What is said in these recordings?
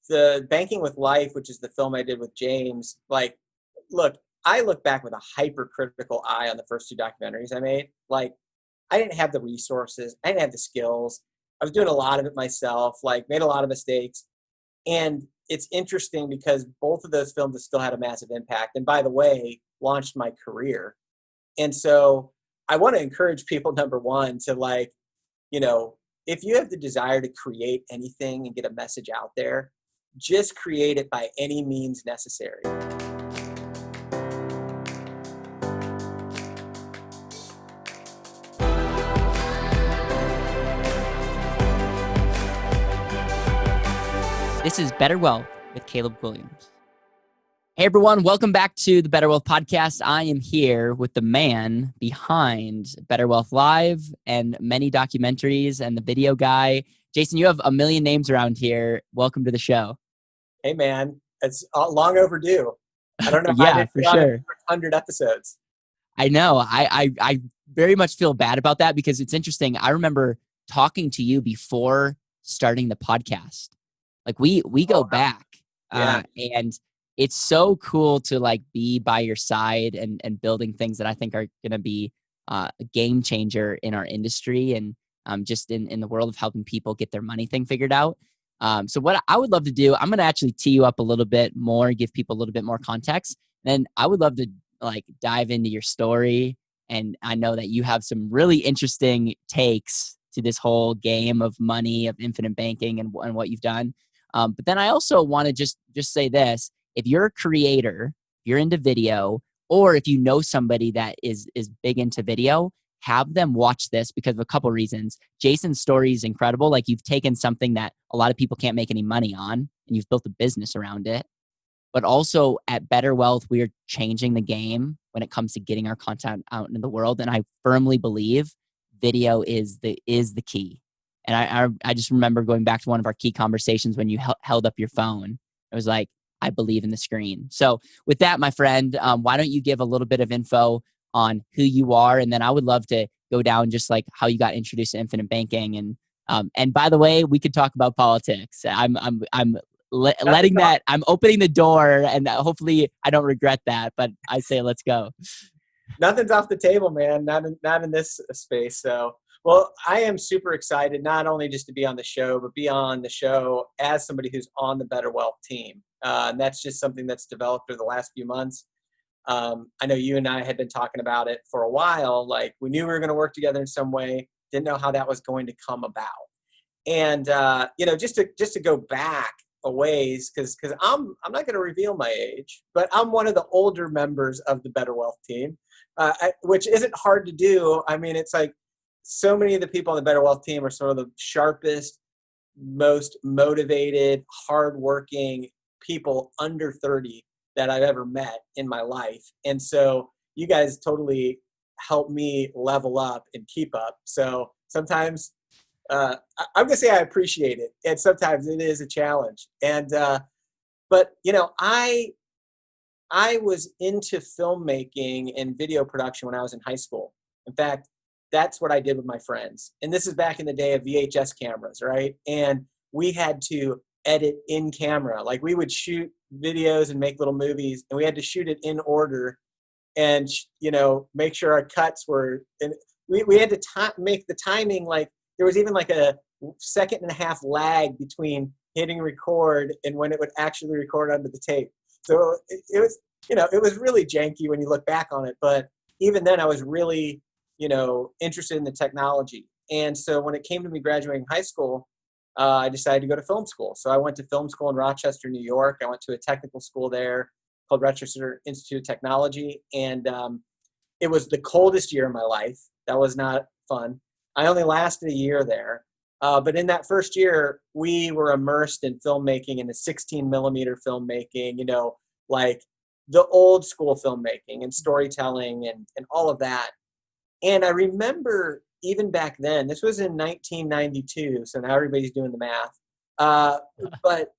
the Banking with Life, which is the film I did with James, like, look, I look back with a hypercritical eye on the first two documentaries I made. Like, I didn't have the resources. I didn't have the skills. I was doing a lot of it myself, like made a lot of mistakes. And it's interesting because both of those films have still had a massive impact. And by the way, launched my career. And so I want to encourage people, number one, to like, if you have the desire to create anything and get a message out there, just create it by any means necessary. This is Betterwealth with Caleb Williams. Hey everyone, welcome back to the Betterwealth podcast. I am here with the man behind Betterwealth Live and many documentaries and the video guy. Jason, you have a million names around here. Welcome to the show. Hey man, it's long overdue. I don't know. Yeah, for sure. 100 episodes. I know. I very much feel bad about that because it's interesting. I remember talking to you before starting the podcast. Like we go back, and it's so cool to like be by your side and building things that I think are going to be a game changer in our industry and just in the world of helping people get their money thing figured out. So what I would love to do, I'm going to actually tee you up a little bit more, give people a little bit more context. And I would love to like dive into your story. And I know that you have some really interesting takes to this whole game of money, of infinite banking and what you've done. But then I also want to just say this. If you're a creator, you're into video, or if you know somebody that is big into video, have them watch this because of a couple reasons. Jason's story is incredible. Like you've taken something that a lot of people can't make any money on and you've built a business around it. But also at Betterwealth, we are changing the game when it comes to getting our content out into the world. And I firmly believe video is the key. And I just remember going back to one of our key conversations when you held up your phone. It was like, I believe in the screen. So with that, my friend, why don't you give a little bit of info on who you are? And then I would love to go down just like how you got introduced to infinite banking. And by the way, we could talk about politics. I'm opening the door and hopefully I don't regret that, but I say, let's go. Nothing's off the table, man. Not in this space. So, well, I am super excited, not only just to be on the show, but be on the show as somebody who's on the Betterwealth team. And that's just something that's developed over the last few months. I know you and I had been talking about it for a while. Like we knew we were going to work together in some way. Didn't know how that was going to come about. And, just to go back a ways, because I'm not going to reveal my age, but I'm one of the older members of the Betterwealth team, which isn't hard to do. I mean, it's like so many of the people on the Betterwealth team are some of the sharpest, most motivated, hardworking people under 30 that I've ever met in my life. And so you guys totally help me level up and keep up. So sometimes I'm going to say I appreciate it. And sometimes it is a challenge. And, but I was into filmmaking and video production when I was in high school. In fact, that's what I did with my friends. And this is back in the day of VHS cameras, right? And we had to edit in camera. Like we would shoot videos and make little movies, and we had to shoot it in order and, make sure our cuts were, and we had to make the timing. Like there was even like a 1.5 second lag between hitting record and when it would actually record onto the tape. So it was, it was really janky when you look back on it. But even then I was really, interested in the technology. And so when it came to me graduating high school, I decided to go to film school. So I went to film school in Rochester, New York. I went to a technical school there called Rochester Institute of Technology. And it was the coldest year of my life. That was not fun. I only lasted a year there. But in that first year, we were immersed in filmmaking, in the 16 millimeter filmmaking, like the old school filmmaking and storytelling and all of that. And I remember even back then, this was in 1992, so now everybody's doing the math. But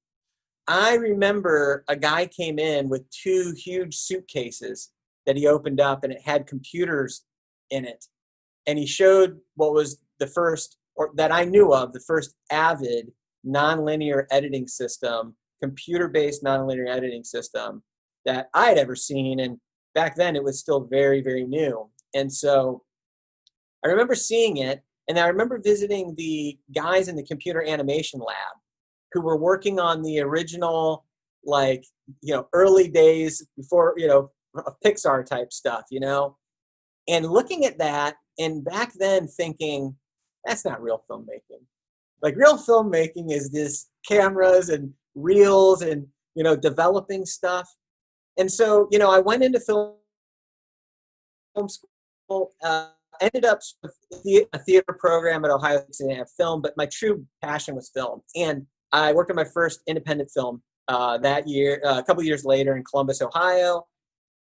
I remember a guy came in with 2 huge suitcases that he opened up, and it had computers in it. And he showed what was the first, or that I knew of, the first Avid nonlinear editing system computer-based nonlinear editing system that I had ever seen. And back then it was still very, very new. And so I remember seeing it, and I remember visiting the guys in the computer animation lab who were working on the original, like, early days before, of Pixar type stuff, and looking at that, and back then thinking, that's not real filmmaking. Like, real filmmaking is this cameras and reels and, developing stuff. And so, I went into film school, ended up with a theater program at Ohio State and film, but my true passion was film. And I worked on my first independent film that year, a couple of years later in Columbus, Ohio.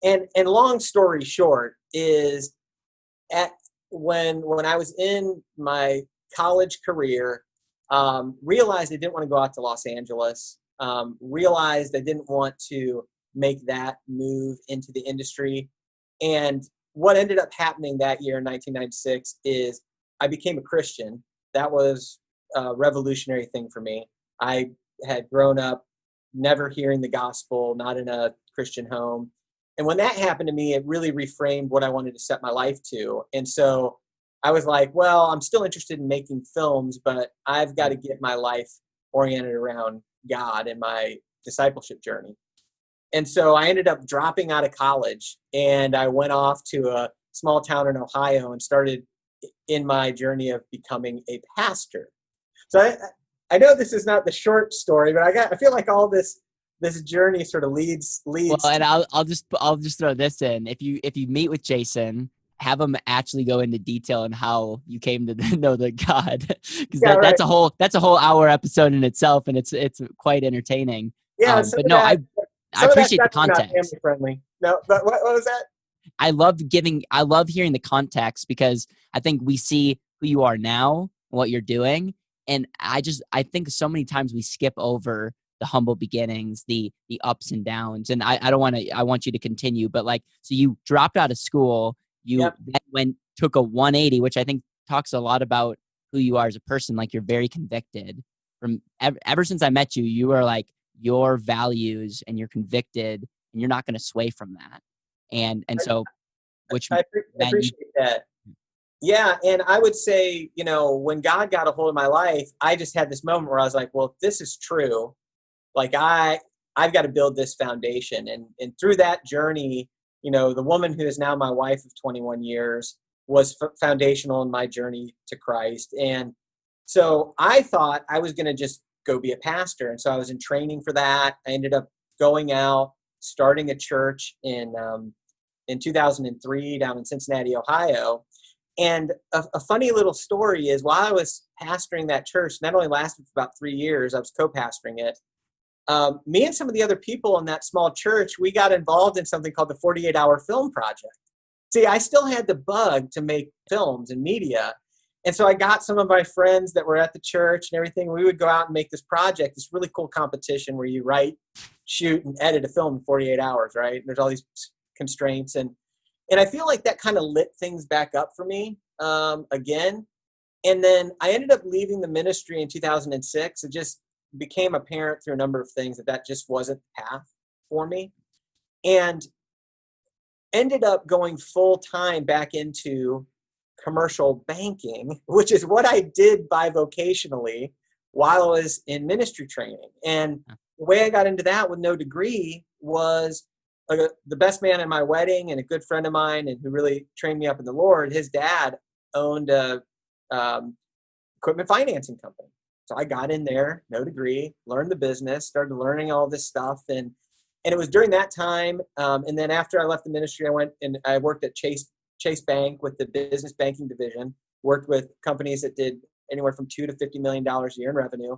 And long story short is, when I was in my college career, realized I didn't want to go out to Los Angeles, realized I didn't want to make that move into the industry. And what ended up happening that year in 1996 is I became a Christian. That was a revolutionary thing for me. I had grown up never hearing the gospel, not in a Christian home. And when that happened to me, it really reframed what I wanted to set my life to. And so I was like, well, I'm still interested in making films, but I've got to get my life oriented around God and my discipleship journey. And so I ended up dropping out of college, and I went off to a small town in Ohio and started in my journey of becoming a pastor. So I know this is not the short story, but I feel like all this journey sort of leads. Well, and I'll just throw this in. If you meet with Jason, have him actually go into detail on how you came to know the God, because that's a whole hour episode in itself, and it's quite entertaining. Yeah, but no, I appreciate the context. Not family friendly. No, but what was that? I love hearing the context, because I think we see who you are now and what you're doing, and I think so many times we skip over the humble beginnings, the ups and downs. And I want you to continue, but so you dropped out of school, you then took a 180, which I think talks a lot about who you are as a person. Like, you're very convicted. From ever since I met you, you are like, your values, and you're convicted, and you're not going to sway from that. And so, which I appreciate that. Yeah. And I would say, when God got a hold of my life, I just had this moment where I was like, well, if this is true, like, I've got to build this foundation. And through that journey, the woman who is now my wife of 21 years was foundational in my journey to Christ. And so I thought I was going to just go be a pastor. And so I was in training for that. I ended up going out, starting a church in 2003 down in Cincinnati, Ohio. And a funny little story is, while I was pastoring that church, that only lasted for about 3 years, I was co-pastoring it. Me and some of the other people in that small church, we got involved in something called the 48-hour film project. See, I still had the bug to make films and media. And so I got some of my friends that were at the church and everything. We would go out and make this project, this really cool competition where you write, shoot, and edit a film in 48 hours, right? And there's all these constraints. And I feel like that kind of lit things back up for me again. And then I ended up leaving the ministry in 2006. It just became apparent through a number of things that just wasn't the path for me. And ended up going full time back into commercial banking, which is what I did bivocationally while I was in ministry training. And the way I got into that with no degree was the best man at my wedding and a good friend of mine, and who really trained me up in the Lord. His dad owned a equipment financing company. So I got in there, no degree, learned the business, started learning all this stuff. And it was during that time. And then after I left the ministry, I went and I worked at Chase Bank with the business banking division, worked with companies that did anywhere from $2 to $50 million a year in revenue.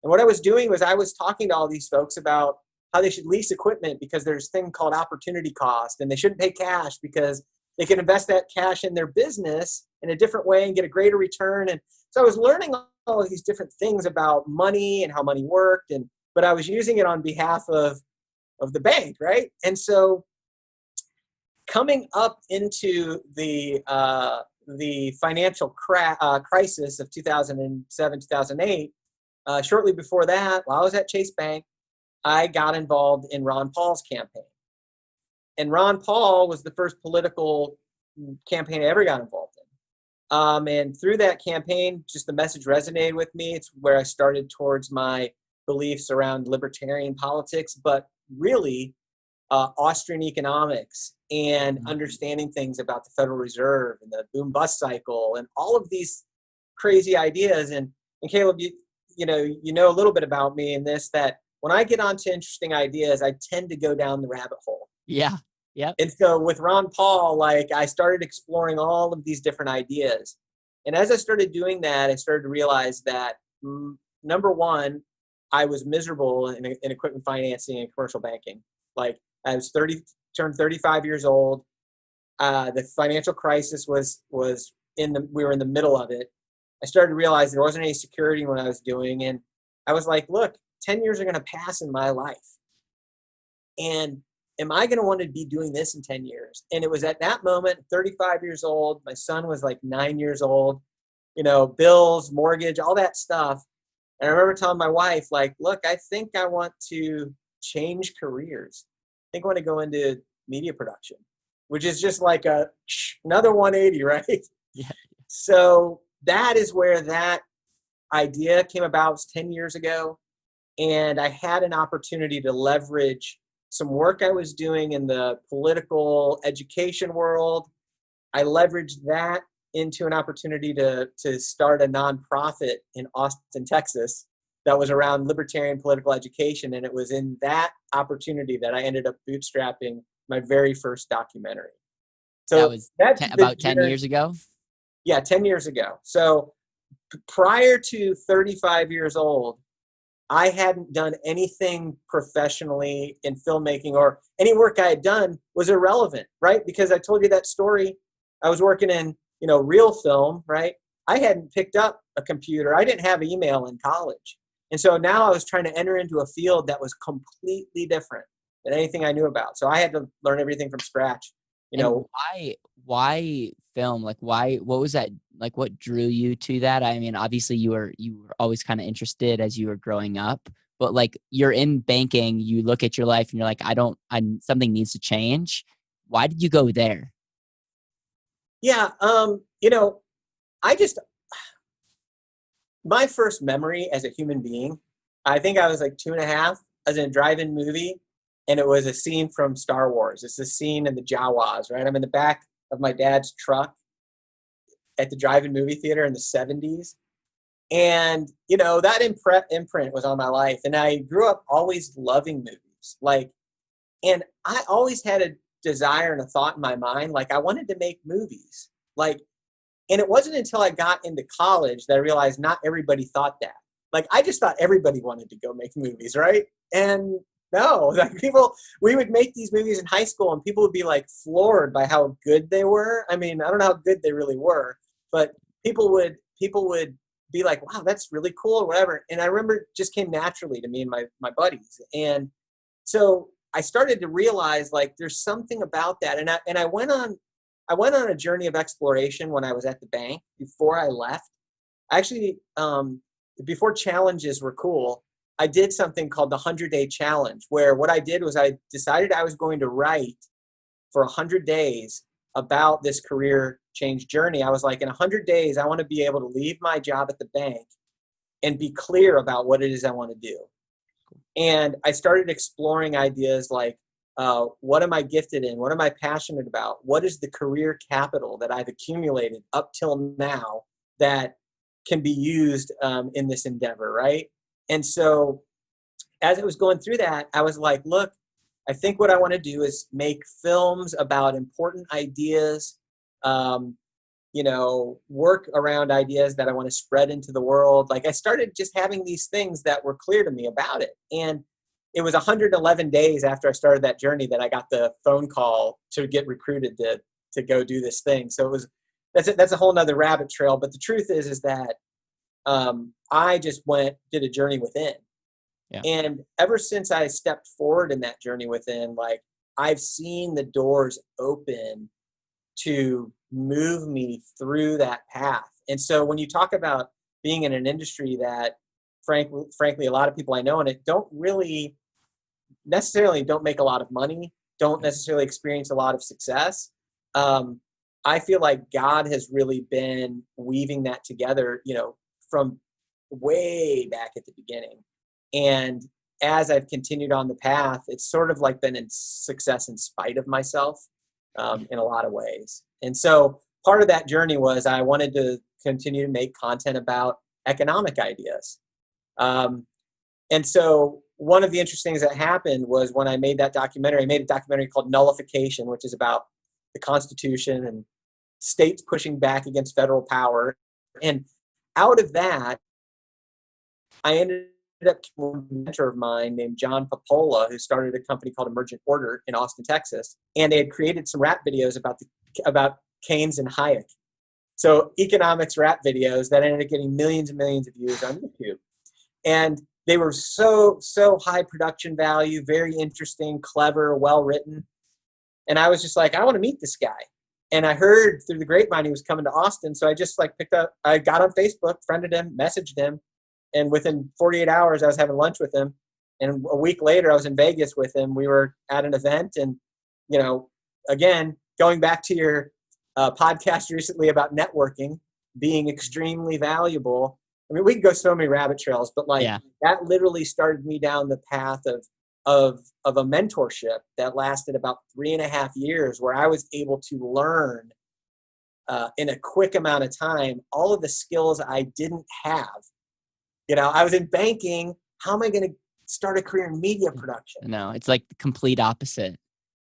And what I was doing was I was talking to all these folks about how they should lease equipment, because there's a thing called opportunity cost, and they shouldn't pay cash because they can invest that cash in their business in a different way and get a greater return. And so I was learning all of these different things about money and how money worked, but I was using it on behalf of the bank, right? And so coming up into the financial crisis of 2007, 2008, shortly before that, while I was at Chase Bank, I got involved in Ron Paul's campaign. And Ron Paul was the first political campaign I ever got involved in. And through that campaign, just the message resonated with me. It's where I started towards my beliefs around libertarian politics, but really Austrian economics and understanding things about the Federal Reserve and the boom bust cycle and all of these crazy ideas. And Caleb, you know a little bit about me in this, that when I get onto interesting ideas, I tend to go down the rabbit hole. Yeah. Yeah. And so with Ron Paul, like, I started exploring all of these different ideas. And as I started doing that, I started to realize that, number one, I was miserable in equipment financing and commercial banking. Like, I was turned 35 years old. The financial crisis was we were in the middle of it. I started to realize there wasn't any security in what I was doing. And I was like, look, 10 years are going to pass in my life. And am I going to want to be doing this in 10 years? And it was at that moment, 35 years old. My son was like 9 years old, bills, mortgage, all that stuff. And I remember telling my wife, like, look, I think I want to change careers. I think I want to go into media production, which is just like another 180, right? Yeah. So that is where that idea came about. It was 10 years ago. And I had an opportunity to leverage some work I was doing in the political education world. I leveraged that into an opportunity to start a nonprofit in Austin, Texas, that was around libertarian political education. And it was in that opportunity that I ended up bootstrapping my very first documentary. So that's about 10 years ago? Yeah, 10 years ago. So prior to 35 years old, I hadn't done anything professionally in filmmaking, or any work I had done was irrelevant, right? Because I told you that story. I was working in, real film, right? I hadn't picked up a computer. I didn't have email in college. And so now I was trying to enter into a field that was completely different than anything I knew about. So I had to learn everything from scratch. Why film? Like, what was that? Like, what drew you to that? I mean, obviously you were always kind of interested as you were growing up, but like, you're in banking, you look at your life and you're like, something needs to change. Why did you go there? Yeah. My first memory as a human being, I think I was like 2.5. I was in a drive-in movie, and it was a scene from Star Wars. It's a scene in the Jawas, right? I'm in the back of my dad's truck at the drive-in movie theater in the 70s. And, that imprint was on my life. And I grew up always loving movies. And I always had a desire and a thought in my mind, like, I wanted to make movies. And it wasn't until I got into college that I realized not everybody thought that. Like, I just thought everybody wanted to go make movies, right? And no, we would make these movies in high school, and people would be like floored by how good they were. I mean, I don't know how good they really were, but people would be like, wow, that's really cool or whatever. And I remember it just came naturally to me and my buddies. And so I started to realize, like, there's something about that. And I went on a journey of exploration when I was at the bank before I left. Actually, before challenges were cool, I did something called the 100-Day Challenge, where what I did was I decided I was going to write for 100 days about this career change journey. I was like, in 100 days, I want to be able to leave my job at the bank and be clear about what it is I want to do. And I started exploring ideas like, what am I gifted in? What am I passionate about? What is the career capital that I've accumulated up till now that can be used in this endeavor, right? And so as I was going through that, I was like, look, I think what I want to do is make films about important ideas, work around ideas that I want to spread into the world. Like, I started just having these things that were clear to me about it. And it was 111 days after I started that journey that I got the phone call to get recruited to go do this thing. So that's a whole nother rabbit trail. But the truth is that I just did a journey within. Yeah. And ever since I stepped forward in that journey within, like, I've seen the doors open to move me through that path. And so when you talk about being in an industry that frankly, a lot of people I know in it don't really necessarily don't make a lot of money, don't necessarily experience a lot of success. I feel like God has really been weaving that together, from way back at the beginning. And as I've continued on the path, it's sort of like been in success in spite of myself, in a lot of ways. And so part of that journey was I wanted to continue to make content about economic ideas. And so one of the interesting things that happened was when I made that documentary, I made a documentary called Nullification, which is about the Constitution and states pushing back against federal power. And out of that, I ended up with a mentor of mine named John Papola, who started a company called Emergent Order in Austin, Texas. And they had created some rap videos about Keynes and Hayek. So economics rap videos that ended up getting millions and millions of views on YouTube. And they were so high production value, very interesting, clever, well-written. And I was just like, I want to meet this guy. And I heard through the grapevine he was coming to Austin. So I just I got on Facebook, friended him, messaged him. And within 48 hours, I was having lunch with him. And a week later, I was in Vegas with him. We were at an event. And, again, going back to your podcast recently about networking being extremely valuable. I mean, we could go so many rabbit trails, but that literally started me down the path of a mentorship that lasted about 3.5 years, where I was able to learn in a quick amount of time all of the skills I didn't have. I was in banking. How am I going to start a career in media production? No, it's like the complete opposite.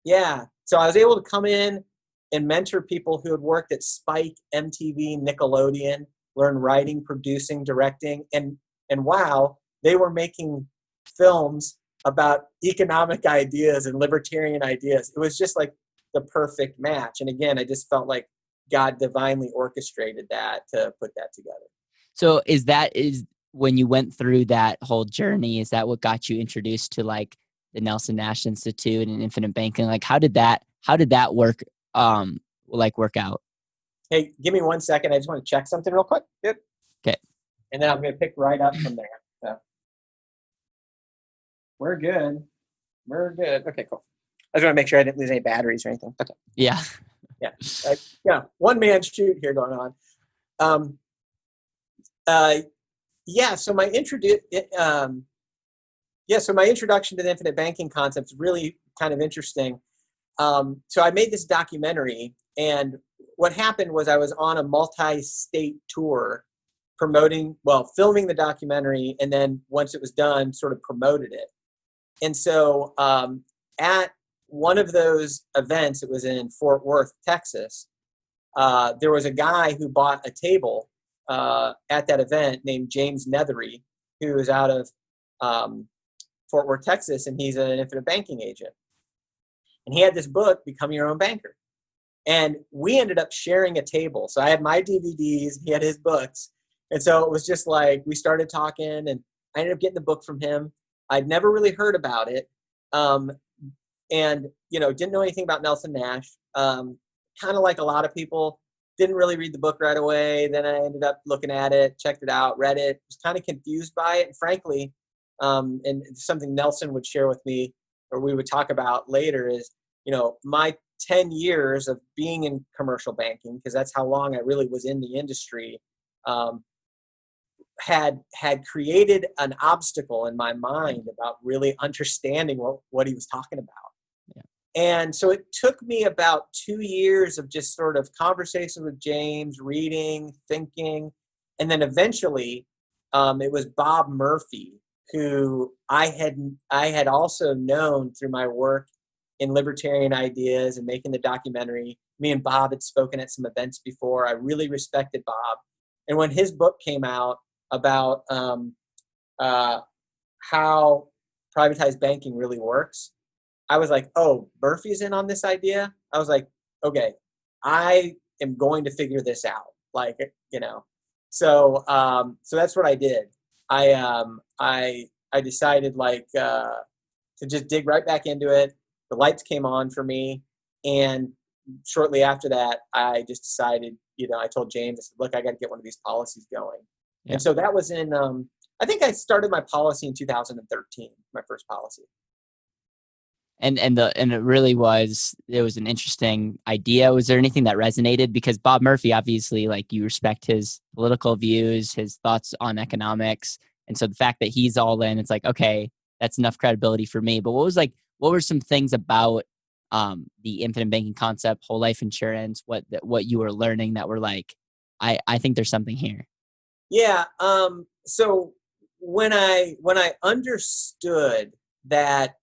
Yeah. So I was able to come in and mentor people who had worked at Spike, MTV, Nickelodeon, learn writing, producing, directing, and wow, they were making films about economic ideas and libertarian ideas. It was just like the perfect match. And again, I just felt like God divinely orchestrated that to put that together. So is when you went through that whole journey, is that what got you introduced to like the Nelson Nash Institute and infinite banking? Like how did that work work out? Hey, give me 1 second. I just want to check something real quick. Good. Okay. And then I'm going to pick right up from there. So we're good. Okay, cool. I just want to make sure I didn't lose any batteries or anything. Okay. Yeah. Yeah. One man shoot here going on. So my introduction to the infinite banking concept is really kind of interesting. So I made this documentary, and what happened was I was on a multi-state tour filming the documentary, and then once it was done, sort of promoted it. And so at one of those events, it was in Fort Worth, Texas, there was a guy who bought a table at that event named James Nethery, who is out of Fort Worth, Texas, and he's an infinite banking agent. And he had this book, Become Your Own Banker. And we ended up sharing a table. So I had my DVDs, he had his books. And so it was just like we started talking, and I ended up getting the book from him. I'd never really heard about it. And, didn't know anything about Nelson Nash. Kind of like a lot of people, didn't really read the book right away. Then I ended up looking at it, checked it out, read it, was kind of confused by it. And frankly, and something Nelson would share with me, or we would talk about later, is, my 10 years of being in commercial banking, because that's how long I really was in the industry, had created an obstacle in my mind about really understanding what he was talking about. Yeah. And so it took me about 2 years of just sort of conversations with James, reading, thinking, and then eventually it was Bob Murphy, who I had also known through my work in libertarian ideas and making the documentary. Me and Bob had spoken at some events before. I really respected Bob. And when his book came out about how privatized banking really works, I was like, oh, Murphy's in on this idea? I was like, okay, I am going to figure this out. So that's what I did. I decided to just dig right back into it. The lights came on for me. And shortly after that, I just decided, I told James, I said, look, I got to get one of these policies going. Yeah. And so that was in, I think I started my policy in 2013, my first policy. And it really was, it was an interesting idea. Was there anything that resonated? Because Bob Murphy, obviously, like, you respect his political views, his thoughts on economics. And so the fact that he's all in, it's like, okay, that's enough credibility for me. But what were some things about the infinite banking concept, whole life insurance, what you were learning that were like, I think there's something here? Yeah. So when I understood that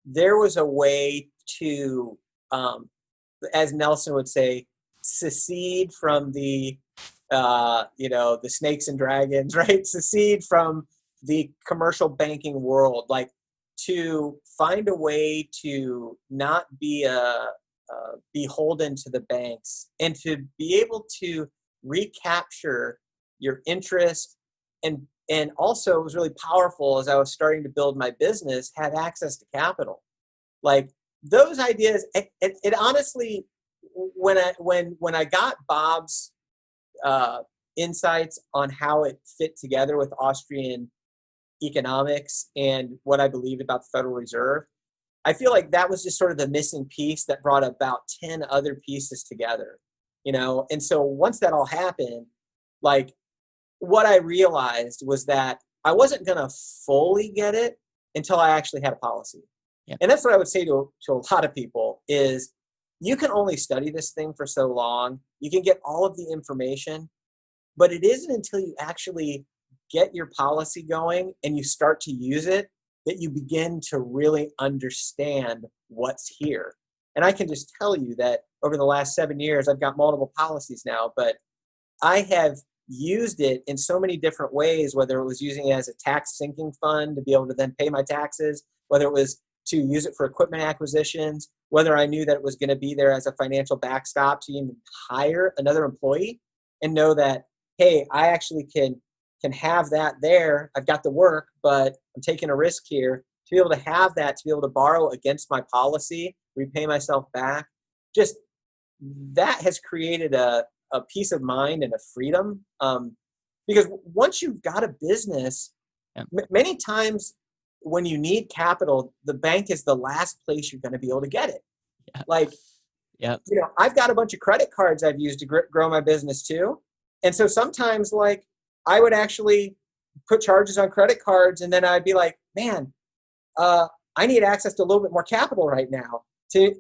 there was a way to, as Nelson would say, secede from the, the snakes and dragons, right? Secede from the commercial banking world, like to find a way to not be beholden to the banks and to be able to recapture your interest, and also it was really powerful as I was starting to build my business, have access to capital. Like those ideas, it honestly, when I got Bob's insights on how it fit together with Austrian economics and what I believed about the Federal Reserve, I feel like that was just sort of the missing piece that brought about 10 other pieces together, And so once that all happened, like what I realized was that I wasn't going to fully get it until I actually had a policy. Yep. And that's what I would say to a lot of people is you can only study this thing for so long. You can get all of the information, but it isn't until you actually get your policy going and you start to use it that you begin to really understand what's here. And I can just tell you that over the last 7 years, I've got multiple policies now, but I have used it in so many different ways, whether it was using it as a tax sinking fund to be able to then pay my taxes, whether it was to use it for equipment acquisitions, whether I knew that it was going to be there as a financial backstop to even hire another employee and know that, hey, I actually can have that there. I've got the work, but I'm taking a risk here to be able to have that, to be able to borrow against my policy, repay myself back. Just that has created a peace of mind and a freedom. Because once you've got a business, many times when you need capital, the bank is the last place you're going to be able to get it. Yeah. Like, I've got a bunch of credit cards I've used to grow my business too. And so sometimes like I would actually put charges on credit cards and then I'd be like, man, I need access to a little bit more capital right now to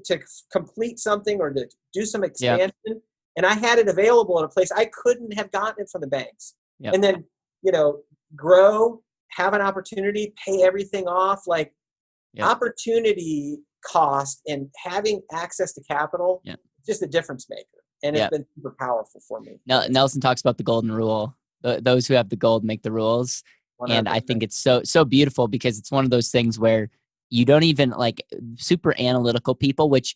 complete something or to do some expansion. Yep. And I had it available in a place I couldn't have gotten it from the banks. Yep. And then, grow, have an opportunity, pay everything off. Like opportunity cost and having access to capital, just a difference maker. And it's been super powerful for me. Nelson talks about the golden rule. Those who have the gold make the rules. 100%. And I think it's so beautiful because it's one of those things where you don't even like super analytical people, which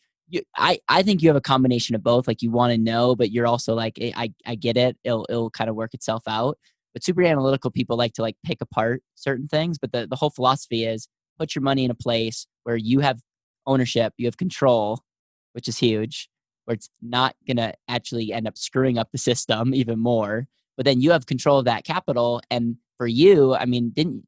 I think you have a combination of both. Like you want to know, but you're also like, I get it. It'll kind of work itself out. But super analytical people like to like pick apart certain things. But the whole philosophy is put your money in a place where you have ownership, you have control, which is huge, where it's not going to actually end up screwing up the system even more. But then you have control of that capital. And for you, I mean, didn't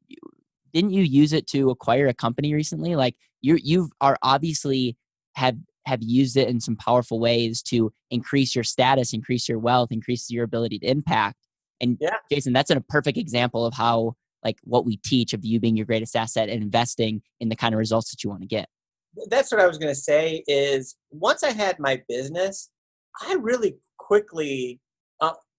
you use it to acquire a company recently? Like you are obviously have used it in some powerful ways to increase your status, increase your wealth, increase your ability to impact. And Jason, that's a perfect example of how like what we teach of you being your greatest asset and investing in the kind of results that you want to get. That's what I was going to say is once I had my business, I really quickly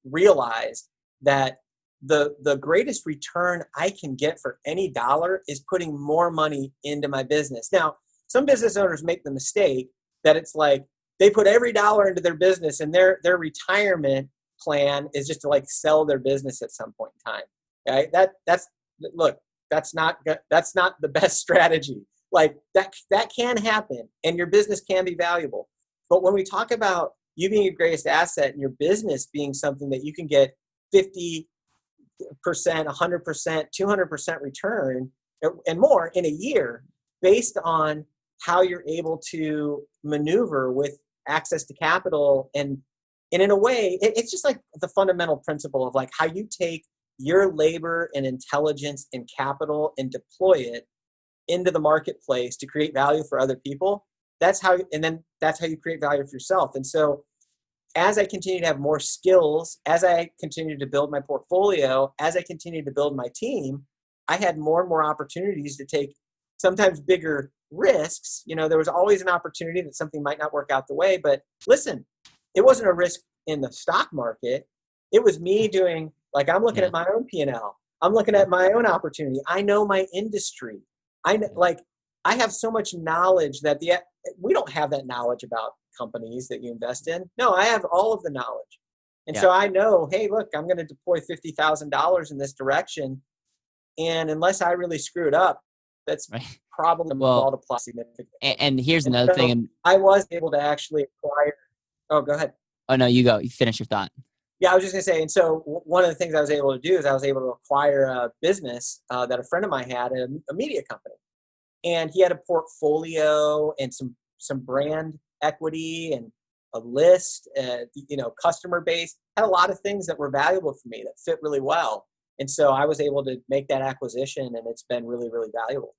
realized that the greatest return I can get for any dollar is putting more money into my business. Now, some business owners make the mistake that it's like they put every dollar into their business and their retirement plan is just to like sell their business at some point in time. Okay? That's not the best strategy. Like that can happen and your business can be valuable. But when we talk about you being your greatest asset and your business being something that you can get 50%, 100%, 200% return and more in a year based on how you're able to maneuver with access to capital. And in a way, it's just like the fundamental principle of like how you take your labor and intelligence and capital and deploy it into the marketplace to create value for other people, that's how you create value for yourself. And so as I continue to have more skills, as I continue to build my portfolio, as I continue to build my team, I had more and more opportunities to take sometimes bigger risks. There was always an opportunity that something might not work out the way, but listen, it wasn't a risk in the stock market. It was me doing, like, I'm looking at my own P&L. I'm looking at my own opportunity. I know my industry. I have so much knowledge that we don't have that knowledge about companies that you invest in. No, I have all of the knowledge. And so I know, hey, look, I'm going to deploy $50,000 in this direction. And unless I really screw it up, that's probably multiply significantly. And here's another thing. And I was able to actually acquire. Oh, go ahead. Oh, no, you go. You finish your thought. Yeah, I was just going to say, and so one of the things I was able to do is I was able to acquire a business that a friend of mine had, a media company. And he had a portfolio and some brand equity and a list, customer base, had a lot of things that were valuable for me that fit really well. And so I was able to make that acquisition, and it's been really, really valuable.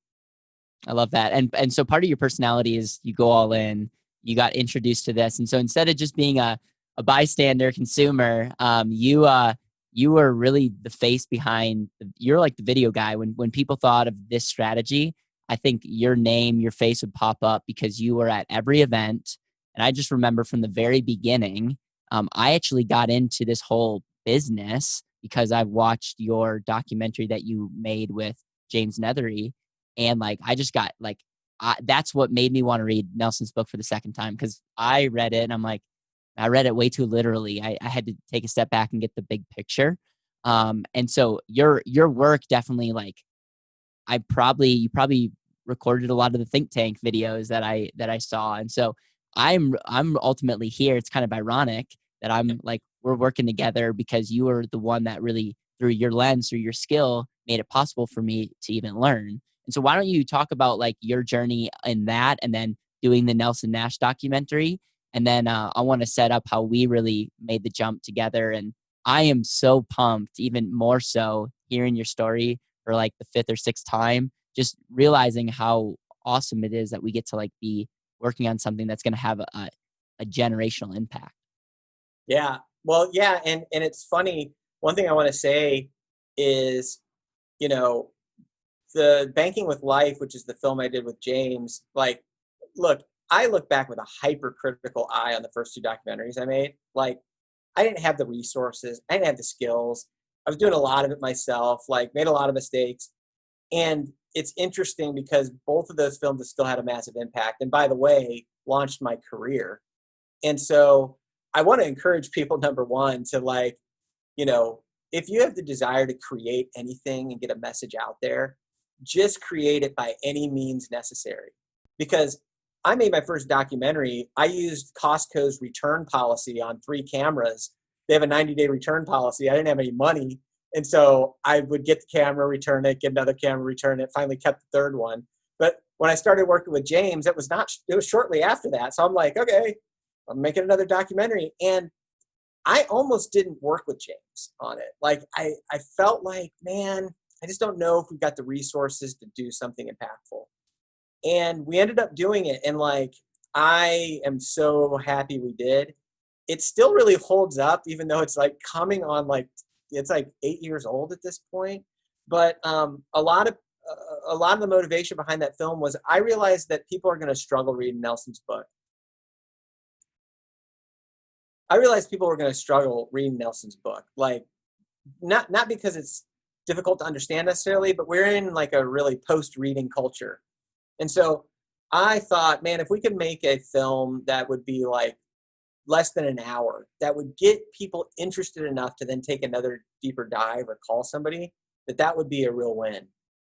I love that. And so part of your personality is you go all in, you got introduced to this. And so instead of just being a bystander consumer, you were really the face behind, you're like the video guy. When people thought of this strategy, I think your name, your face would pop up because you were at every event. And I just remember from the very beginning, I actually got into this whole business because I watched your documentary that you made with James Nethery. And I just got that's what made me want to read Nelson's book for the second time, because I read it and I'm like, I read it way too literally. I had to take a step back and get the big picture. And so your work definitely, you probably recorded a lot of the think tank videos that I saw. And so I'm ultimately here. It's kind of ironic that we're working together because you were the one that really, through your lens, through your skill, made it possible for me to even learn. And so why don't you talk about your journey in that, and then doing the Nelson Nash documentary. And then I want to set up how we really made the jump together. And I am so pumped, even more so hearing your story for the fifth or sixth time, just realizing how awesome it is that we get to be working on something that's going to have a generational impact. Yeah. Well, yeah. And it's funny. One thing I want to say is, the Banking with Life, which is the film I did with James, look, I look back with a hypercritical eye on the first two documentaries I made. I didn't have the resources. I didn't have the skills. I was doing a lot of it myself, made a lot of mistakes. And it's interesting because both of those films have still had a massive impact. And by the way, launched my career. And so I want to encourage people, number one, to if you have the desire to create anything and get a message out there, just create it by any means necessary. Because I made my first documentary. I used Costco's return policy on 3 cameras. They have a 90-day return policy. I didn't have any money. And so I would get the camera, return it, get another camera, return it, finally kept the third one. But when I started working with James, it was shortly after that. So I'm like, okay, I'm making another documentary. And I almost didn't work with James on it. I felt like, man, I just don't know if we've got the resources to do something impactful. And we ended up doing it. And I am so happy we did. It still really holds up, even though it's coming on it's 8 years old at this point. But a lot of the motivation behind that film was I realized that people are going to struggle reading Nelson's book. I realized people were going to struggle reading Nelson's book. Not because it's difficult to understand necessarily, but we're in a really post-reading culture. And so I thought, man, if we could make a film that would be less than an hour, that would get people interested enough to then take another deeper dive or call somebody, that would be a real win.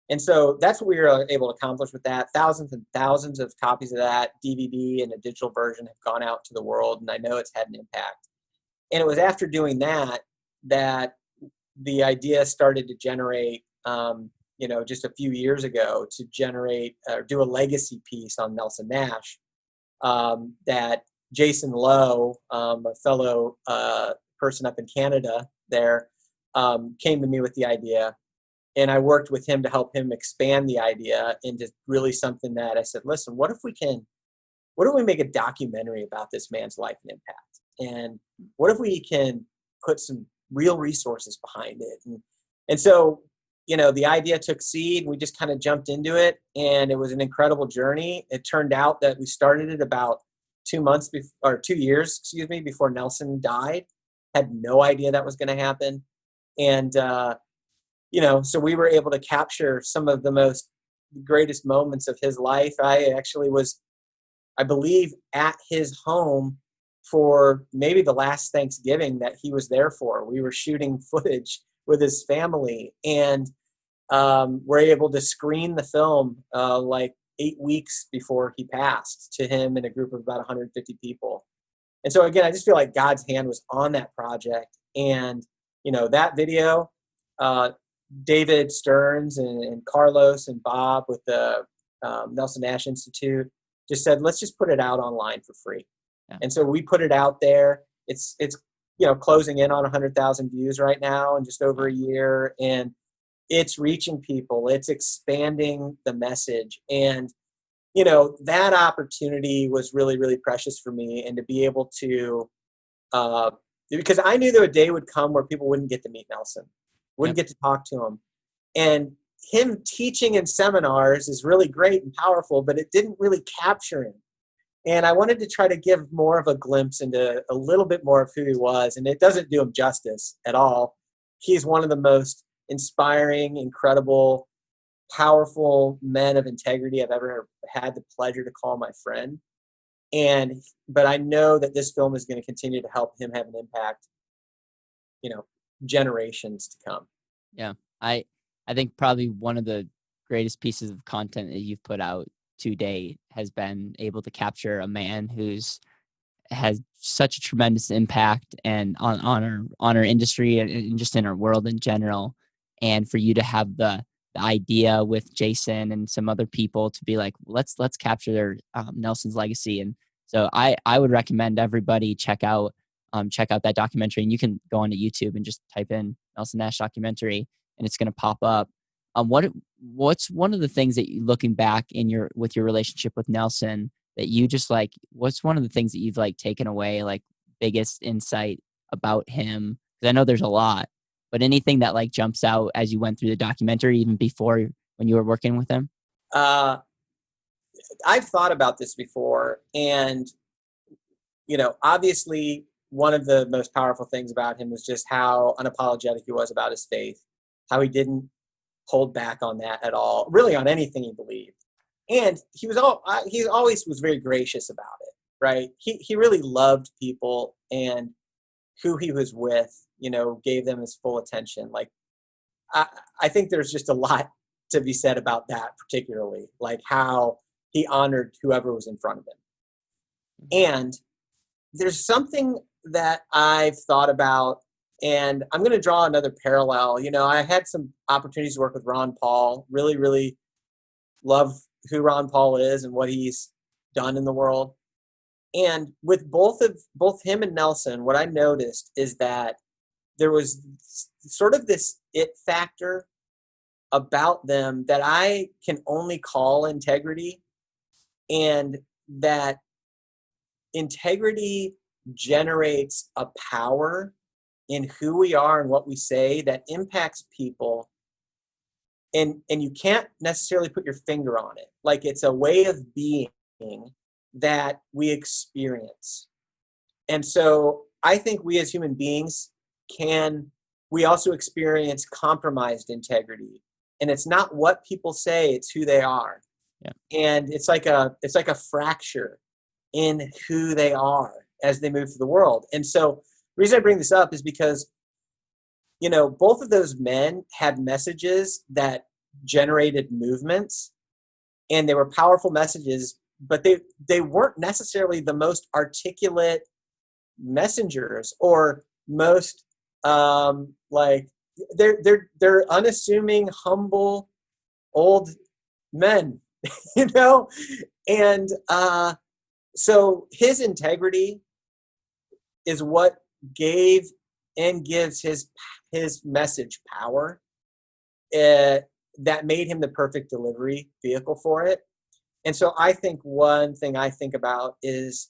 And so that's what we were able to accomplish with that. Thousands and thousands of copies of that DVD and a digital version have gone out to the world, and I know it's had an impact. And it was after doing that the idea started to generate, just a few years ago, to generate do a legacy piece on Nelson Nash that Jason Lowe, a fellow person up in Canada there, came to me with the idea. And I worked with him to help him expand the idea into really something that I said, listen, what if we make a documentary about this man's life and impact? And what if we can put some real resources behind it? And so, the idea took seed. We just kind of jumped into it, and it was an incredible journey. It turned out that we started it about 2 years, before Nelson died. Had no idea that was going to happen. And, so we were able to capture some of the greatest moments of his life. I actually was, I believe, at his home for maybe the last Thanksgiving that he was there for. We were shooting footage with his family, and we're able to screen the film like 8 weeks before he passed to him and a group of about 150 people. And so again, I just feel like God's hand was on that project. And, that video, David Stearns and Carlos and Bob with the Nelson Nash Institute just said, let's just put it out online for free. Yeah. And so we put it out there. It's closing in on 100,000 views right now in just over a year. And it's reaching people. It's expanding the message. And, that opportunity was really, really precious for me. And to be able to, because I knew that a day would come where people wouldn't get to meet Nelson, wouldn't get to talk to him. And him teaching in seminars is really great and powerful, but it didn't really capture him. And I wanted to try to give more of a glimpse into a little bit more of who he was. And it doesn't do him justice at all. He's one of the most inspiring, incredible, powerful men of integrity I've ever had the pleasure to call my friend. But I know that this film is going to continue to help him have an impact, generations to come. Yeah. I think probably one of the greatest pieces of content that you've put out to date has been able to capture a man has such a tremendous impact and on our industry and just in our world in general. And for you to have the idea with Jason and some other people to be like, let's capture Nelson's legacy. And so I would recommend everybody check out that documentary, and you can go onto YouTube and just type in Nelson Nash documentary and it's going to pop up. What's one of the things that you, looking back with your relationship with Nelson, that you just like, what's one of the things that you've like taken away, like biggest insight about him? Because I know there's a lot, but anything that like jumps out as you went through the documentary, even before when you were working with him? I've thought about this before, and, obviously one of the most powerful things about him was just how unapologetic he was about his faith, how he didn't hold back on that at all, really on anything he believed. And he always was very gracious about it, right? He really loved people, and who he was with, gave them his full attention. Like, I think there's just a lot to be said about that, particularly, like how he honored whoever was in front of him. And there's something that I've thought about, and I'm going to draw another parallel. I had some opportunities to work with Ron Paul, really, really love who Ron Paul is and what he's done in the world. And with both him and Nelson, what I noticed is that there was sort of this it factor about them that I can only call integrity, and that integrity generates a power in who we are and what we say that impacts people. And you can't necessarily put your finger on it. Like, it's a way of being that we experience. And so I think we as human beings we also experience compromised integrity. And it's not what people say, it's who they are. Yeah. And it's like a fracture in who they are as they move through the world. And so the reason I bring this up is because, both of those men had messages that generated movements, and they were powerful messages, but they weren't necessarily the most articulate messengers or most like they're unassuming, humble, old men, and so his integrity is what gave and gives his message power. that made him the perfect delivery vehicle for it. And so I think one thing I think about is,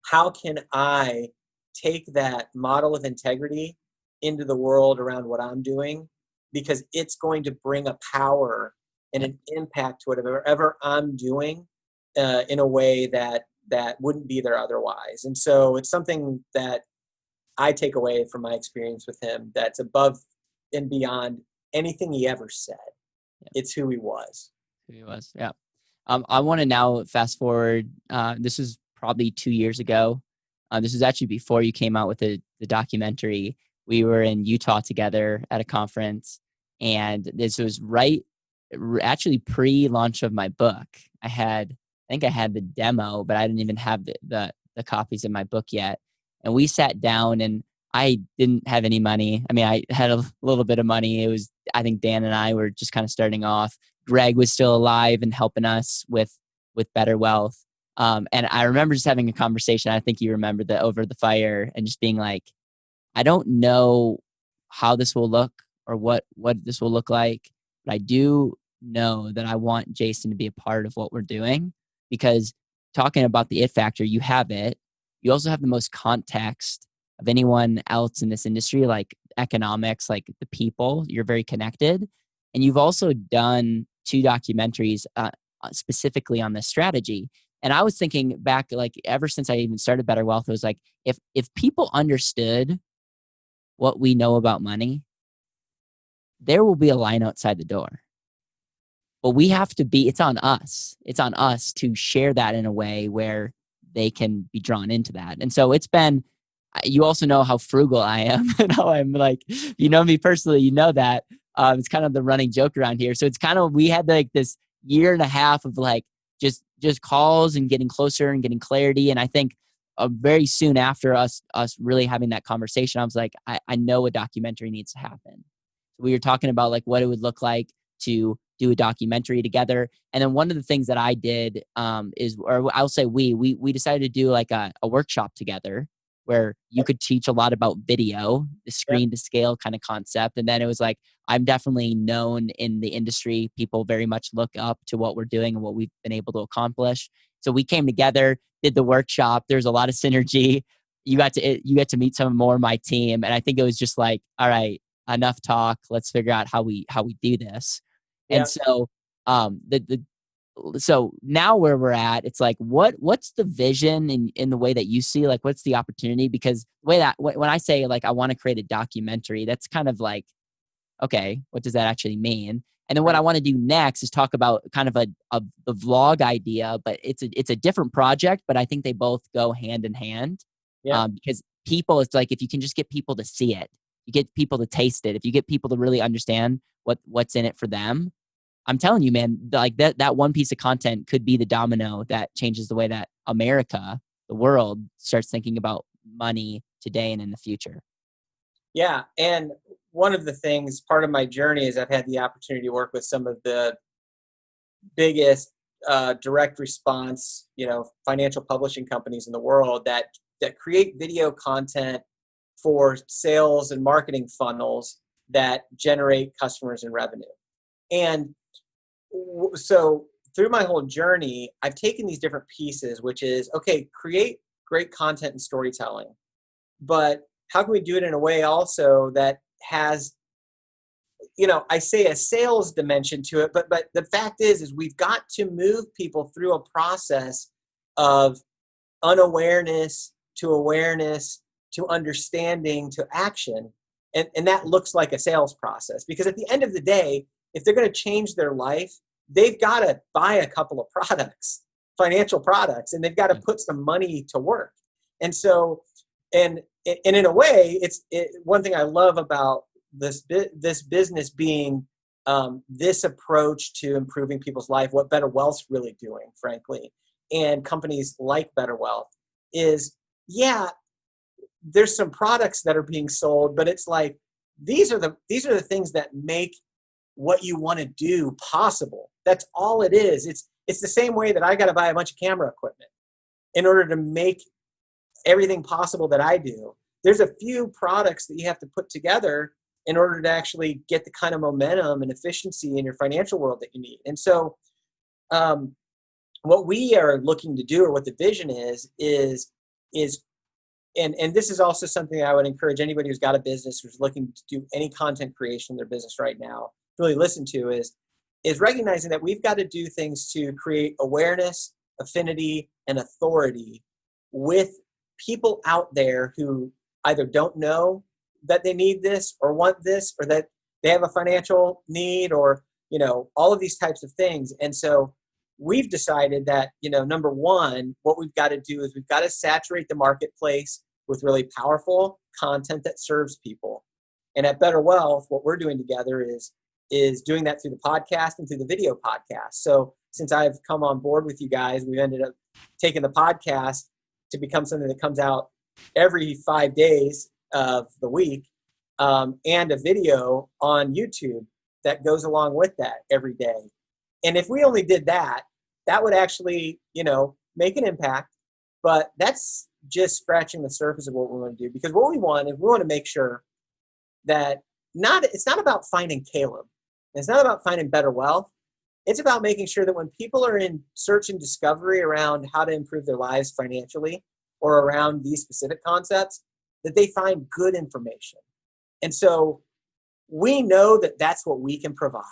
how can I take that model of integrity into the world around what I'm doing? Because it's going to bring a power and an impact to whatever I'm doing in a way that wouldn't be there otherwise. And so it's something that I take away from my experience with him that's above and beyond anything he ever said. Yeah. It's who he was. Who he was, yeah. I want to now fast forward. This is probably 2 years ago. This is actually before you came out with the documentary. We were in Utah together at a conference, and this was actually pre-launch of my book. I think I had the demo, but I didn't even have the copies of my book yet. And we sat down, and I didn't have any money. I mean, I had a little bit of money. I think Dan and I were just kind of starting off. Greg was still alive and helping us with Betterwealth. And I remember just having a conversation. I think you remember over the fire, and just being like, I don't know how this will look or what this will look like, but I do know that I want Jason to be a part of what we're doing, because talking about the it factor, you have it. You also have the most context of anyone else in this industry, like economics, like the people. You're very connected. And you've also done 2 documentaries specifically on this strategy. And I was thinking back, like ever since I even started Betterwealth, it was like, if people understood what we know about money, there will be a line outside the door. But we have to it's on us. It's on us to share that in a way where they can be drawn into that. And so it's been, you also know how frugal I am and how I'm like, you know me personally, you know that. It's kind of the running joke around here. So it's kind of, we had like this 1.5 years of like just calls and getting closer and getting clarity. And I think very soon after us really having that conversation, I was like, I know a documentary needs to happen. We were talking about like what it would look like to do a documentary together. And then one of the things that I did or I'll say we decided to do like a workshop together, where you could teach a lot about video, the screen to scale kind of concept. And then it was like, I'm definitely known in the industry. People very much look up to what we're doing and what we've been able to accomplish. So we came together, did the workshop. There's a lot of synergy. You got to meet some more of my team. And I think it was just like, all right, enough talk. Let's figure out how we do this. Yeah. And so so now where we're at, it's like, what's the vision in the way that you see, like, what's the opportunity? Because the way that when I say like, I want to create a documentary, that's kind of like, okay, what does that actually mean? And then what I want to do next is talk about kind of a vlog idea, but it's a different project, but I think they both go hand in hand. Yeah. Because people, it's like, if you can just get people to see it, you get people to taste it. If you get people to really understand what's in it for them, I'm telling you, man, like that one piece of content could be the domino that changes the way that America, the world, starts thinking about money today and in the future. Yeah. And one of the things, part of my journey, is I've had the opportunity to work with some of the biggest direct response, financial publishing companies in the world that create video content for sales and marketing funnels that generate customers and revenue. And so through my whole journey, I've taken these different pieces, which is, okay, create great content and storytelling, but how can we do it in a way also that has, I say a sales dimension to it, but the fact is we've got to move people through a process of unawareness to awareness to understanding to action. And that looks like a sales process, because at the end of the day, if they're going to change their life, they've got to buy a couple of products, financial products, and they've got to put some money to work. And so, and in a way, one thing I love about this business being this approach to improving people's life, what Betterwealth's really doing, frankly, and companies like Betterwealth is, there's some products that are being sold, but it's like, these are the things that make what you want to do possible. That's all it is. It's the same way that I got to buy a bunch of camera equipment in order to make everything possible that I do. There's a few products that you have to put together in order to actually get the kind of momentum and efficiency in your financial world that you need. And so what we are looking to do, or what the vision is and this is also something I would encourage anybody who's got a business, who's looking to do any content creation in their business right now, to really listen to, is recognizing that we've got to do things to create awareness, affinity, and authority with people out there who either don't know that they need this or want this, or that they have a financial need, or, all of these types of things. And so we've decided that, number one, what we've got to do is we've got to saturate the marketplace with really powerful content that serves people. And at Betterwealth, what we're doing together is doing that through the podcast and through the video podcast. So since I've come on board with you guys, we've ended up taking the podcast to become something that comes out every 5 days of the week, and a video on YouTube that goes along with that every day. And if we only did that, that would actually, make an impact. But that's just scratching the surface of what we want to do. Because what we want is we want to make sure that it's not about finding Caleb. It's not about finding better wealth. It's about making sure that when people are in search and discovery around how to improve their lives financially, or around these specific concepts, that they find good information. And so we know that that's what we can provide.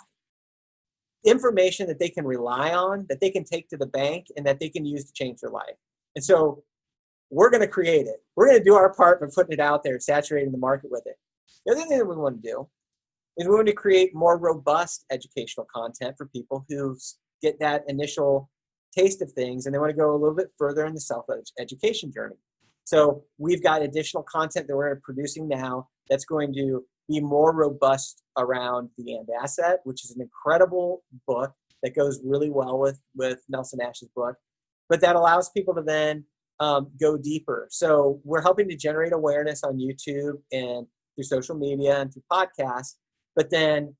Information that they can rely on, that they can take to the bank, and that they can use to change their life. And so we're going to create it. We're going to do our part by putting it out there, saturating the market with it. The other thing that we want to do is we want to create more robust educational content for people who get that initial taste of things and they want to go a little bit further in the self-education journey. So we've got additional content that we're producing now that's going to be more robust around the And Asset, which is an incredible book that goes really well with Nelson Ash's book, but that allows people to then go deeper. So we're helping to generate awareness on YouTube and through social media and through podcasts, but then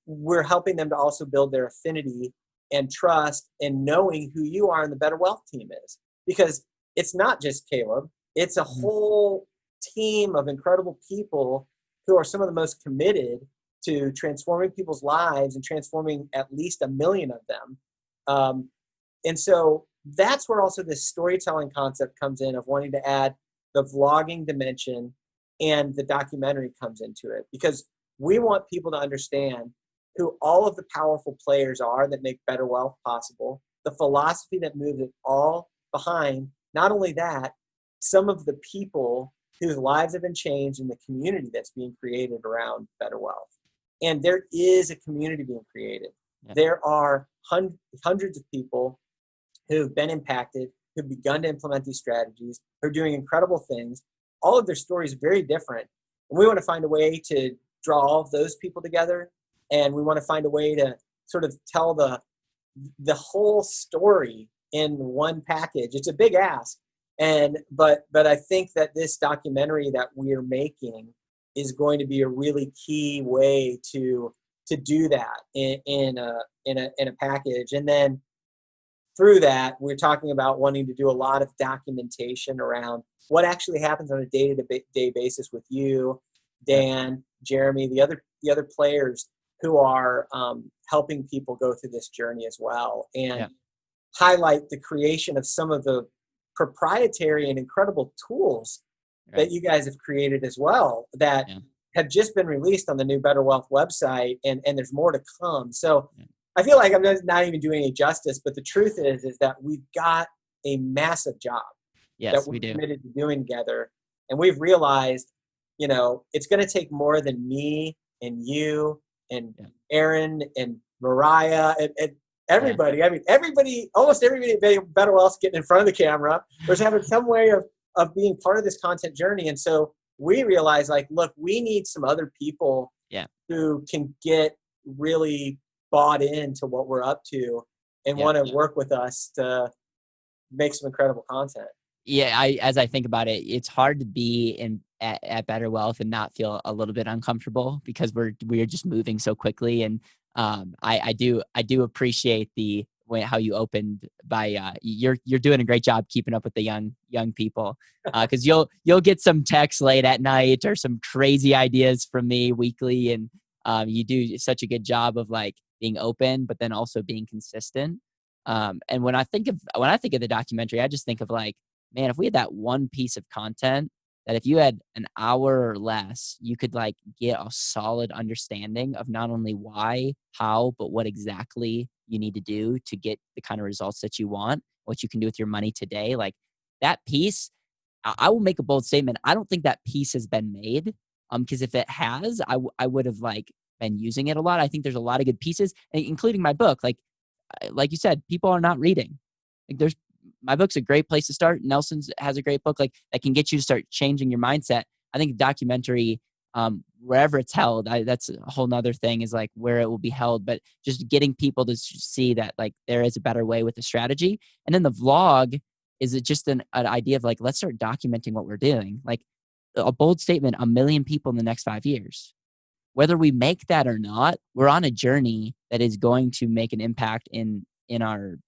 we're helping them to also build their affinity and trust in knowing who you are and the Betterwealth team is. Because it's not just Caleb, it's a whole team of incredible people who are some of the most committed to transforming people's lives and transforming at least 1 million of them. And so that's where also this storytelling concept comes in, of wanting to add the vlogging dimension, and the documentary comes into it, because we want people to understand who all of the powerful players are that make Betterwealth possible, the philosophy that moves it all behind. Not only that, some of the people whose lives have been changed in the community that's being created around Betterwealth. And there is a community being created. Yeah. There are hundreds of people who've been impacted, who've begun to implement these strategies, who are doing incredible things. All of their stories are very different. And we want to find a way to draw all of those people together. And we want to find a way to sort of tell the whole story in one package. It's a big ask. But I think that this documentary that we're making is going to be a really key way to do that in a package. And then through that, we're talking about wanting to do a lot of documentation around what actually happens on a day-to-day basis with you, Dan, Jeremy, the other players who are helping people go through this journey as well, and highlight the creation of some of the proprietary and incredible tools that you guys have created as well, that have just been released on the new Betterwealth website, and there's more to come. So I feel like I'm not even doing any justice, but the truth is that we've got a massive job that we're committed to doing together. And we've realized, it's going to take more than me and you and Aaron and Mariah and everybody. I mean, almost everybody at Betterwealth's getting in front of the camera, or is having some way of being part of this content journey. And so we realize, look, we need some other people who can get really bought into what we're up to and want to work with us to make some incredible content. Yeah, as I think about it, it's hard to be at Betterwealth and not feel a little bit uncomfortable, because we're just moving so quickly. And I do appreciate the how you opened by you're doing a great job keeping up with the young people, because you'll get some texts late at night or some crazy ideas from me weekly, and you do such a good job of like being open but then also being consistent. And when I think of the documentary, I just think of like, man, if we had that one piece of content that if you had an hour or less, you could like get a solid understanding of not only why, how, but what exactly you need to do to get the kind of results that you want, what you can do with your money today. Like that piece, I will make a bold statement. I don't think that piece has been made. Because if it has, I would have like been using it a lot. I think there's a lot of good pieces, including my book. Like you said, people are not reading. Like my book's a great place to start. Nelson's has a great book like that can get you to start changing your mindset. I think documentary, wherever it's held, that's a whole nother thing, is like where it will be held, but just getting people to see that like there is a better way with the strategy. And then the vlog is just an idea of like, let's start documenting what we're doing. Like a bold statement, 1 million people in the next 5 years. Whether we make that or not, we're on a journey that is going to make an impact in our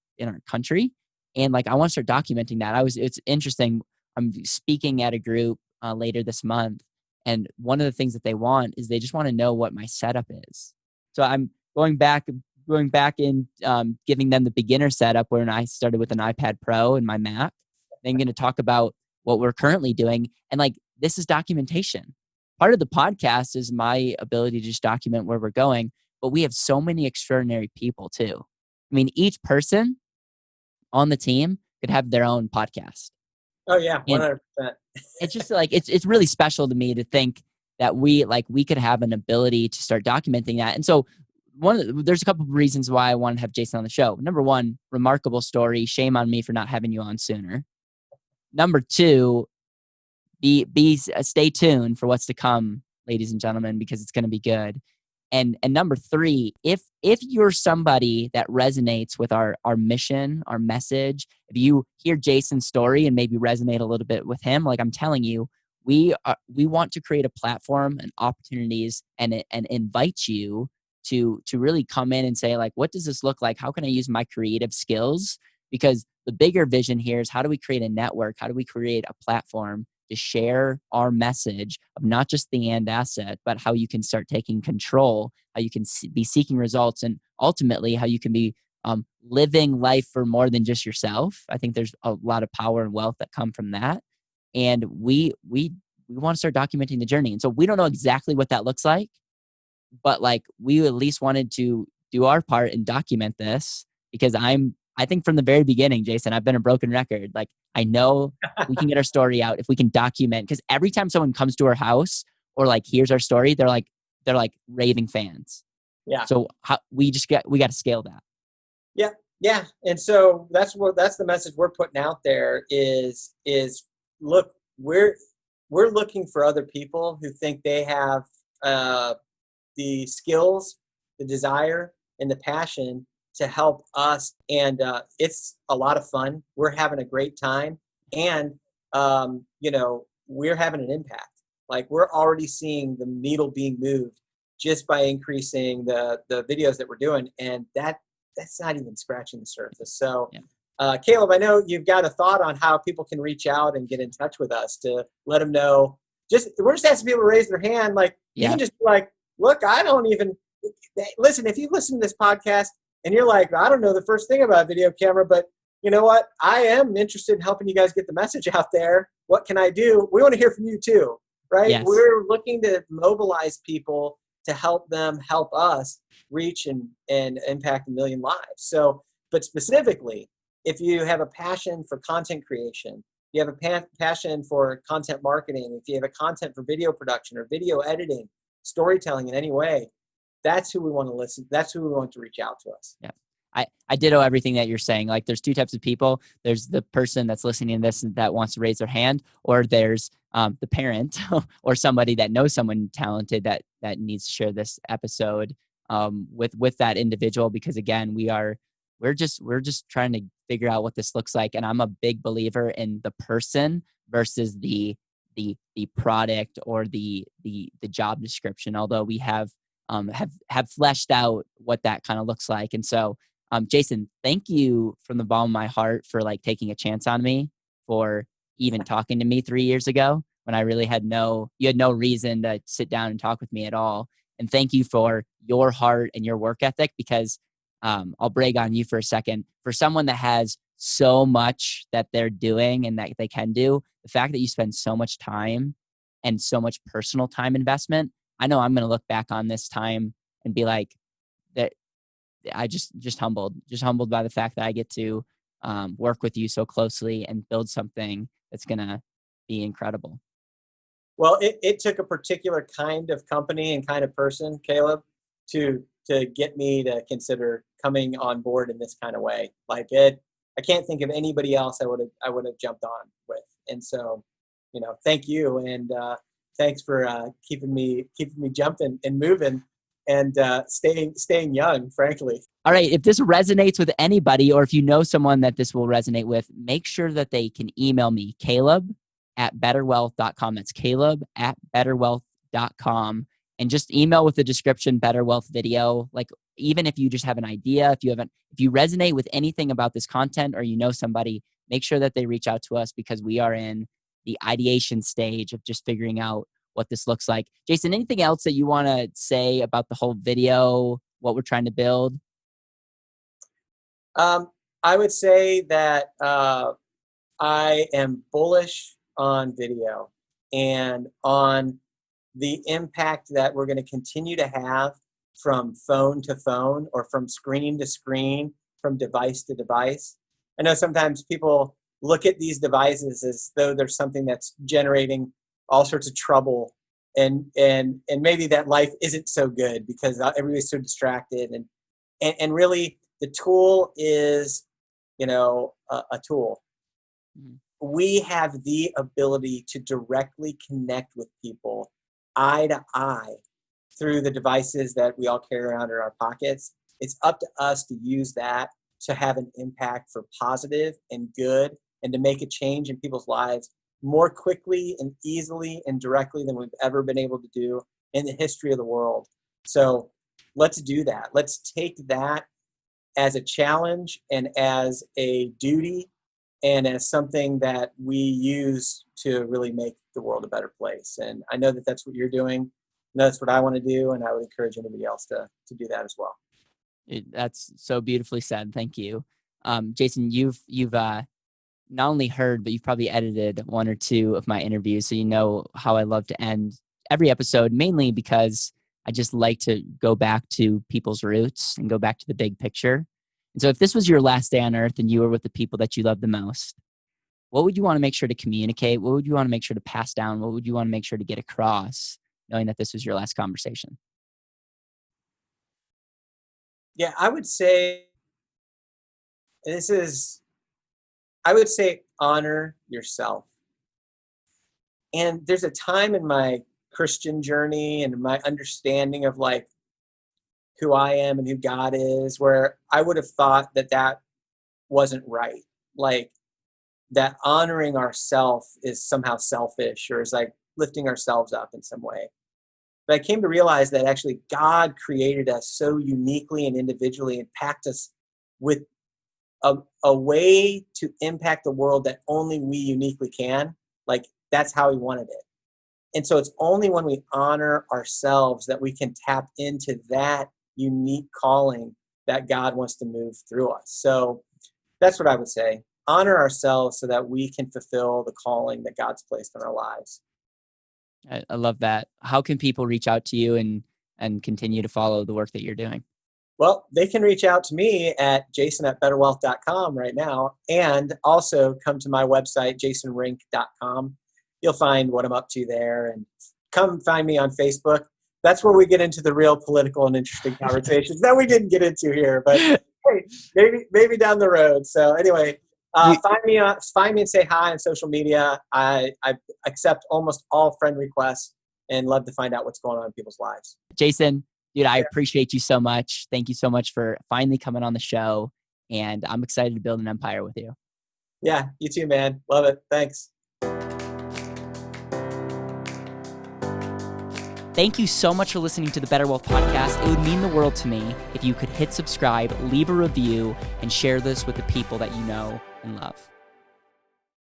country. And like, I want to start documenting that. It's interesting. I'm speaking at a group later this month. And one of the things that they want is they just want to know what my setup is. So I'm going back and giving them the beginner setup when I started with an iPad Pro and my Mac. Then going to talk about what we're currently doing. And like, this is documentation. Part of the podcast is my ability to just document where we're going, but we have so many extraordinary people too. I mean, each person on the team could have their own podcast. Oh yeah, 100%. It's just like, it's really special to me to think that we could have an ability to start documenting that. And so there's a couple of reasons why I want to have Jason on the show. Number one, remarkable story. Shame on me for not having you on sooner. Number two, stay tuned for what's to come, ladies and gentlemen, because it's going to be good. And number three, if you're somebody that resonates with our mission, our message, if you hear Jason's story and maybe resonate a little bit with him, like I'm telling you, we want to create a platform and opportunities and invite you to really come in and say, like, what does this look like? How can I use my creative skills? Because the bigger vision here is, how do we create a network? How do we create a platform to share our message of not just the and asset, but how you can start taking control, how you can be seeking results, and ultimately how you can be living life for more than just yourself. I think there's a lot of power and wealth that come from that. And we want to start documenting the journey. And so we don't know exactly what that looks like, but like, we at least wanted to do our part and document this, because I think from the very beginning, Jason, I've been a broken record. Like, I know we can get our story out if we can document, because every time someone comes to our house or like hears our story, they're like raving fans. Yeah. So we got to scale that. Yeah. Yeah. And so that's the message we're putting out there is look, we're looking for other people who think they have the skills, the desire, and the passion to help us. And it's a lot of fun. We're having a great time. And, we're having an impact. Like, we're already seeing the needle being moved just by increasing the videos that we're doing. And that's not even scratching the surface. So, Caleb, I know you've got a thought on how people can reach out and get in touch with us to let them know. We're just asking people to raise their hand. Like, you can just be like, look, I don't even listen. If you listen to this podcast and you're like, I don't know the first thing about a video camera, but you know what? I am interested in helping you guys get the message out there. What can I do? We want to hear from you too, right? Yes. We're looking to mobilize people to help them help us reach and impact 1 million lives. So, but specifically, if you have a passion for content creation, you have a passion for content marketing, if you have a content for video production or video editing, storytelling in any way, that's who we want to listen. That's who we want to reach out to us. Yeah. I ditto everything that you're saying. Like, there's two types of people. There's the person that's listening to this and that wants to raise their hand, or there's the parent or somebody that knows someone talented that needs to share this episode with that individual. Because again, we're just trying to figure out what this looks like. And I'm a big believer in the person versus the product or the job description, although we have fleshed out what that kind of looks like. And so Jason, thank you from the bottom of my heart for like taking a chance on me, for even talking to me 3 years ago when I really you had no reason to sit down and talk with me at all. And thank you for your heart and your work ethic, because I'll brag on you for a second. For someone that has so much that they're doing and that they can do, the fact that you spend so much time and so much personal time investment, I know I'm going to look back on this time and be like, that I just humbled by the fact that I get to work with you so closely and build something that's going to be incredible. Well, it took a particular kind of company and kind of person, Caleb, to get me to consider coming on board in this kind of way. Like I can't think of anybody else I would have jumped on with. And so, thank you, and thanks for keeping me jumping and moving and staying young, frankly. All right. If this resonates with anybody, or if you know someone that this will resonate with, make sure that they can email me, Caleb@betterwealth.com. That's Caleb@betterwealth.com. And just email with the description Betterwealth video. Like, even if you just have an idea, if you resonate with anything about this content, or you know somebody, make sure that they reach out to us, because we are in the ideation stage of just figuring out what this looks like. Jason, anything else that you want to say about the whole video, what we're trying to build? I would say that I am bullish on video and on the impact that we're going to continue to have from phone to phone, or from screen to screen, from device to device. I know sometimes people look at these devices as though there's something that's generating all sorts of trouble, and maybe that life isn't so good because everybody's so distracted, and really the tool is a tool. Mm-hmm. We have the ability to directly connect with people eye to eye through the devices that we all carry around in our pockets. It's up to us to use that to have an impact for positive and good, and to make a change in people's lives more quickly and easily and directly than we've ever been able to do in the history of the world. So let's do that. Let's take that as a challenge and as a duty and as something that we use to really make the world a better place. And I know that that's what you're doing. And that's what I want to do. And I would encourage anybody else to do that as well. That's so beautifully said. Thank you. Jason, you've not only heard, but you've probably edited one or two of my interviews. So you know how I love to end every episode, mainly because I just like to go back to people's roots and go back to the big picture. And so if this was your last day on earth and you were with the people that you love the most, what would you want to make sure to communicate? What would you want to make sure to pass down? What would you want to make sure to get across, knowing that this was your last conversation? Yeah, I would say honor yourself. And there's a time in my Christian journey and my understanding of like who I am and who God is, where I would have thought that wasn't right. Like that honoring ourselves is somehow selfish, or is like lifting ourselves up in some way. But I came to realize that actually God created us so uniquely and individually and packed us with a way to impact the world that only we uniquely can. Like that's how he wanted it. And so it's only when we honor ourselves that we can tap into that unique calling that God wants to move through us. So that's what I would say. Honor ourselves so that we can fulfill the calling that God's placed in our lives. I love that. How can people reach out to you and continue to follow the work that you're doing? Well, they can reach out to me at jason@betterwealth.com right now, and also come to my website, jasonrink.com. You'll find what I'm up to there, and come find me on Facebook. That's where we get into the real political and interesting conversations that we didn't get into here, but hey, maybe down the road. So anyway, find me and say hi on social media. I accept almost all friend requests and love to find out what's going on in people's lives. Jason, dude, I appreciate you so much. Thank you so much for finally coming on the show, and I'm excited to build an empire with you. Yeah, you too, man. Love it. Thanks. Thank you so much for listening to the Betterwealth podcast. It would mean the world to me if you could hit subscribe, leave a review, and share this with the people that you know and love.